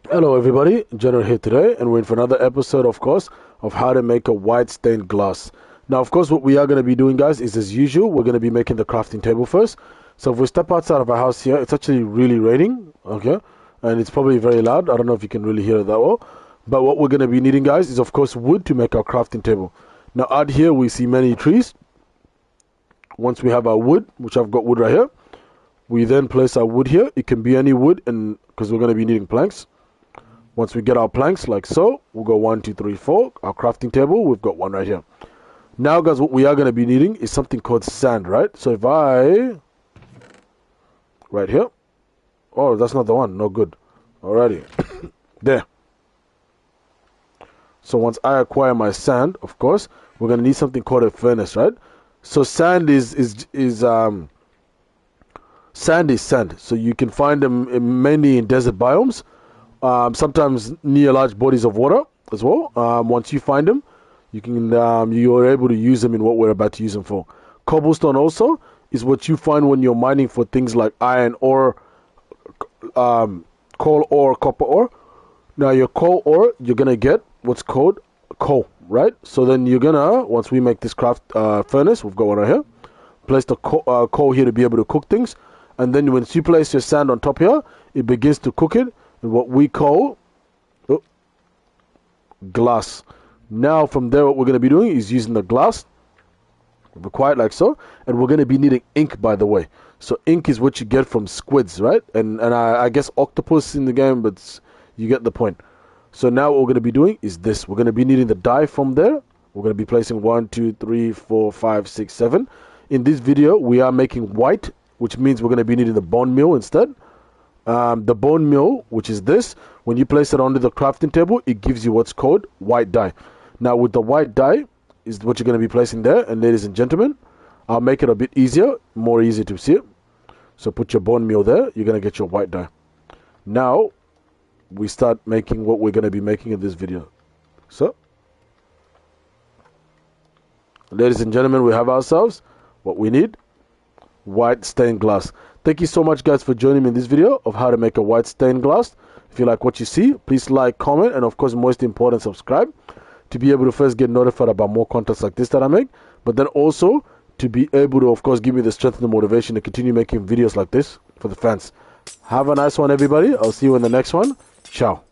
Hello everybody, General here today, and we're in for another episode, of course, of how to make a white stained glass. Now, of course, what we are going to be doing, guys, is as usual, we're going to be making the crafting table first. So if we step outside of our house here, it's actually really raining, okay? And it's probably very loud. I don't know if you can really hear it that well. But what we're going to be needing, guys, is of course wood to make our crafting table. Now, out here, we see many trees. Once we have our wood, which I've got wood right here, we then place our wood here. It can be any wood, and because we're going to be needing planks. Once we get our planks like so, we'll go 1, 2, 3, 4. Our crafting table, we've got one right here. Now, guys, what we are going to be needing is something called sand, right? So if I... right here. Oh, that's not the one. No good. Alrighty. There. So once I acquire my sand, of course, we're going to need something called a furnace, right? So sand is sand. So you can find them mainly in desert biomes. Sometimes near large bodies of water as well. Once you find them, you're able to use them in what we're about to use them for. Cobblestone also is what you find when you're mining for things like iron ore, coal ore, copper ore. Now your coal ore, you're gonna get what's called coal, right? So then you're gonna, once we make this craft furnace, we've got one right here. Place the coal here to be able to cook things, and then once you place your sand on top here, it begins to cook it. What we call glass. Now from there, what we're going to be doing is using the glass, quite like so, and we're going to be needing ink, by the way. So ink is what you get from squids, right? And I guess octopus in the game, but you get the point. So now what we're going to be doing is this. We're going to be needing the dye from there. We're going to be placing 1, 2, 3, 4, 5, 6, 7. In this video, we are making white, which means we're going to be needing the bone meal instead. The bone meal, which is this, when you place it onto the crafting table, it gives you what's called white dye. Now with the white dye is what you're going to be placing there, and ladies and gentlemen, I'll make it a bit easier, more easy to see it. So put your bone meal there, you're going to get your white dye. Now we start making what we're going to be making in this video. So ladies and gentlemen, we have ourselves what we need: white stained glass. Thank you so much, guys, for joining me in this video of how to make a white stained glass. If you like what you see, please like, comment, and of course, most important, subscribe to be able to first get notified about more contents like this that I make, but then also to be able to, of course, give me the strength and the motivation to continue making videos like this for the fans. Have a nice one, everybody. I'll see you in the next one. Ciao.